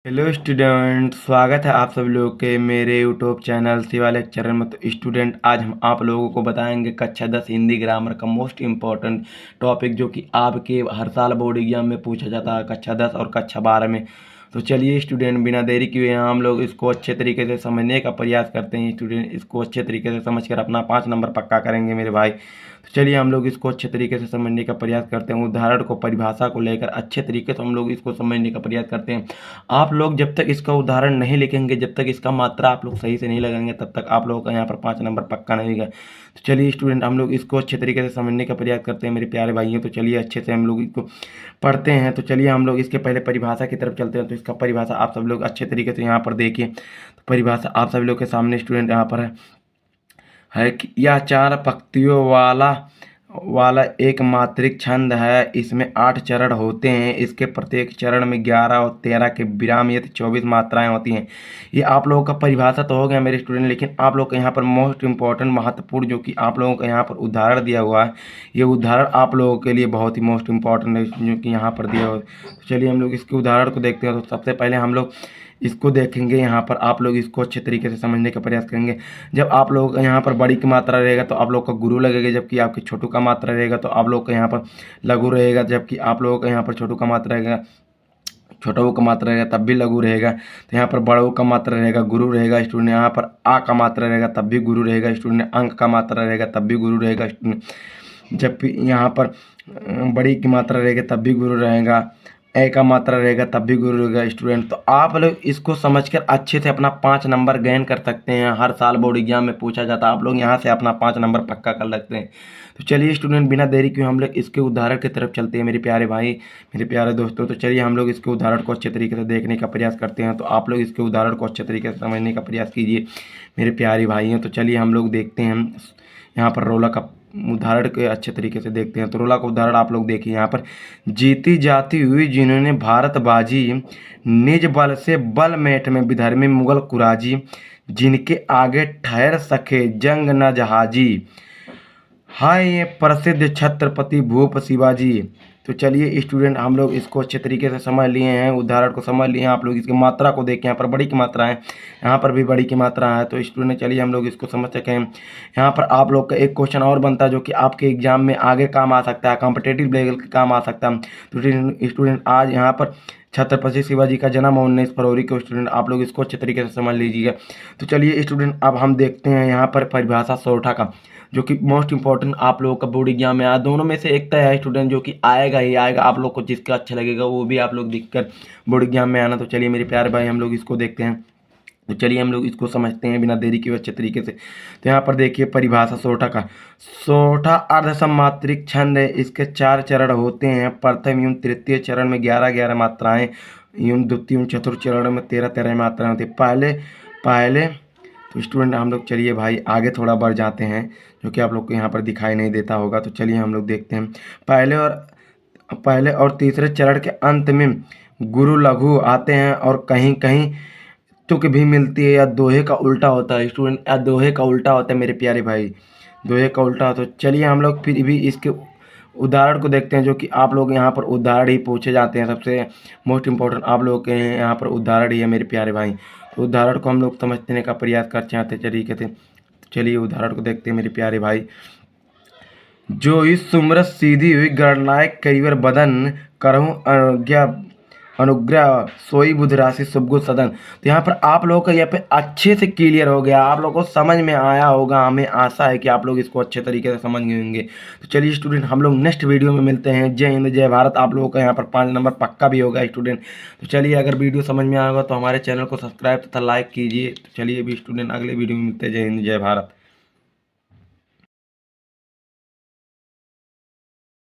Hello student, स्वागत है आप सभी लोग के मेरे यूट्यूब चैनल शिवा लेक्चरर में। तो स्टूडेंट, आज हम आप लोगों को बताएंगे कक्षा 10 हिंदी ग्रामर का मोस्ट इम्पॉर्टेंट टॉपिक, जो कि आपके हर साल बोर्ड एग्जाम में पूछा जाता है कक्षा 10 और कक्षा 12 में। तो चलिए स्टूडेंट, बिना देरी किए हम लोग इसको अच्छे तरीके से समझने का प्रयास करते हैं। स्टूडेंट, इसको अच्छे तरीके से समझकर अपना 5 नंबर पक्का करेंगे मेरे भाई। तो चलिए हम लोग इसको अच्छे तरीके से समझने का प्रयास करते हैं। उदाहरण को, परिभाषा को लेकर अच्छे तरीके से हम लोग इसको समझने का प्रयास करते हैं। आप लोग जब तक इसका उदाहरण नहीं लिखेंगे, जब तक इसका मात्रा आप लोग सही से नहीं लगाएंगे, तब तक आप लोगों का यहाँ पर 5 नंबर पक्का नहीं होगा। तो चलिए स्टूडेंट, हम लोग इसको अच्छे तरीके से समझने का प्रयास करते हैं मेरे प्यारे भाइयों। तो चलिए अच्छे से हम लोग इसको पढ़ते हैं। तो चलिए हम लोग इसके पहले परिभाषा की तरफ चलते हैं। तो इसका परिभाषा आप सब लोग अच्छे तरीके से यहाँ पर देखिए। तो परिभाषा आप सभी लोग के सामने स्टूडेंट यहाँ पर है कि यह 4 पंक्तियों वाला एक मात्रिक छंद है। इसमें 8 चरण होते हैं। इसके प्रत्येक चरण में 11 और 13 के विराम यदि 24 मात्राएं होती हैं। ये आप लोगों का परिभाषा तो हो गया मेरे स्टूडेंट, लेकिन आप लोग का यहाँ पर मोस्ट इम्पॉर्टेंट, महत्वपूर्ण, जो कि आप लोगों का यहाँ पर उदाहरण दिया हुआ है, ये उदाहरण आप लोगों के लिए बहुत ही मोस्ट इम्पॉर्टेंट है, जो कि यहाँ पर दिया हुआ है। तो चलिए हम लोग इसके उदाहरण को देखते हैं। तो सबसे पहले हम लोग इसको देखेंगे। यहाँ पर आप लोग इसको अच्छे तरीके से समझने का प्रयास करेंगे। जब आप लोग का यहाँ पर बड़ी की मात्रा रहेगा तो आप लोग का गुरु लगेगा, जबकि आपके छोटू का मात्रा रहेगा तो आप लोग का यहाँ पर लघु रहेगा, जबकि आप लोगों का यहाँ पर छोटू का मात्रा रहेगा, छोटा का मात्रा रहेगा तब भी लघु रहेगा। तो यहाँ पर बड़ा का मात्रा रहेगा, गुरु रहेगा स्टूडेंट। यहाँ पर आ का मात्रा रहेगा तब भी गुरु रहेगा स्टूडेंट। अंक का मात्रा रहेगा तब भी गुरु रहेगा स्टूडेंट। जबकि यहाँ पर बड़ी की मात्रा रहेगा तब भी गुरु रहेगा। ए का मात्रा रहेगा तब भी गुरु रहेगा स्टूडेंट। तो आप लोग इसको समझकर अच्छे से अपना 5 नंबर गेन कर सकते हैं। हर साल बोर्ड एग्जाम में पूछा जाता है, आप लोग यहाँ से अपना 5 नंबर पक्का कर सकते हैं। तो चलिए स्टूडेंट, बिना देरी के हम लोग इसके उदाहरण की तरफ चलते हैं मेरे प्यारे भाई, मेरे प्यारे दोस्तों। तो चलिए हम लोग इसके उदाहरण को अच्छे तरीके से देखने का प्रयास करते हैं। तो आप लोग इसके उदाहरण को अच्छे तरीके से समझने का प्रयास कीजिए मेरे प्यारे भाइयों। तो चलिए हम लोग देखते हैं यहाँ पर रोला का उदाहरण के अच्छे तरीके से देखते हैं। तो रोला का उदाहरण आप लोग देखिए। यहाँ पर जीती जाती हुई जिन्होंने भारत बाजी, निज बल से बल मेट में विधर्मी मुगल कुराजी, जिनके आगे ठहर सके जंग न जहाजी, हाय ये प्रसिद्ध छत्रपति भूप शिवाजी। तो चलिए स्टूडेंट, हम लोग इसको अच्छे तरीके से समझ लिए हैं, उदाहरण को समझ लिए हैं। आप लोग इसकी मात्रा को देखें, यहाँ पर बड़ी की मात्रा है, यहाँ पर भी बड़ी की मात्रा है। तो स्टूडेंट चलिए हम लोग इसको समझ सकें। यहाँ पर आप लोग का एक क्वेश्चन और बनता है, जो कि आपके एग्जाम में आगे काम आ सकता है, कॉम्पिटेटिव लेवल के काम आ सकता है। तो स्टूडेंट, आज यहाँ पर छत्रपति शिवाजी का जन्म 19 फरवरी को। स्टूडेंट आप लोग इसको अच्छे तरीके से समझ लीजिएगा। तो चलिए स्टूडेंट, अब हम देखते हैं यहाँ पर परिभाषा सोरठा का, जो कि मोस्ट इंपॉर्टेंट आप लोगों का बोर्ड एग्जाम में आया। दोनों में से एक तय है स्टूडेंट, जो कि आएगा ही आएगा। आप लोग को जिसका अच्छा लगेगा वो भी आप लोग दिख कर बोर्ड एग्जाम में आना। तो चलिए मेरे प्यारे भाई, हम लोग इसको देखते हैं। तो चलिए हम लोग इसको समझते हैं बिना देरी के अच्छे तरीके से। तो यहाँ पर देखिए परिभाषा सोरठा का। सोरठा अर्धसमात्रिक छंद है। इसके 4 चरण होते हैं। प्रथम एवं तृतीय चरण में 11-11 मात्राएं, एवं द्वितीय एवं चतुर्थ चरण में 13-13 मात्राएं होती है। पहले तो स्टूडेंट हम लोग चलिए भाई आगे थोड़ा बढ़ जाते हैं, जो कि आप लोग को यहाँ पर दिखाई नहीं देता होगा। तो चलिए हम लोग देखते हैं। पहले और तीसरे चरण के अंत में गुरु लघु आते हैं, और कहीं कहीं तुक भी मिलती है, या दोहे का उल्टा होता है स्टूडेंट, या दोहे का उल्टा होता है मेरे प्यारे भाई, दोहे का उल्टा। तो चलिए हम लोग फिर भी इसके उदाहरण को देखते हैं, जो कि आप लोग यहाँ पर उदाहरण ही पूछे जाते हैं। सबसे मोस्ट इम्पोर्टेंट आप लोग के यहाँ पर उदाहरण ही है मेरे प्यारे भाई। तो उदाहरण को हम लोग समझने का प्रयास करते हैं तरीके से। चलिए उदाहरण को देखते हैं मेरे प्यारे भाई। जो इस सुमरत सीधी हुई गणनायक कईवर बदन, करहूँ अनुग्रह सोई बुध राशि शुभगुण सदन। तो यहाँ पर आप लोगों का यहाँ पे अच्छे से क्लियर हो गया, आप लोगों को समझ में आया होगा। हमें आशा है कि आप लोग इसको अच्छे तरीके से समझ गए होंगे। तो चलिए स्टूडेंट, हम लोग नेक्स्ट वीडियो में मिलते हैं। जय हिंद जय भारत। आप लोगों का यहाँ पर 5 नंबर पक्का भी होगा स्टूडेंट। तो चलिए, अगर वीडियो समझ में आएगा तो हमारे चैनल को सब्सक्राइब तथा लाइक कीजिए। तो चलिए अभी स्टूडेंट, अगले वीडियो में मिलते हैं। जय हिंद जय भारत।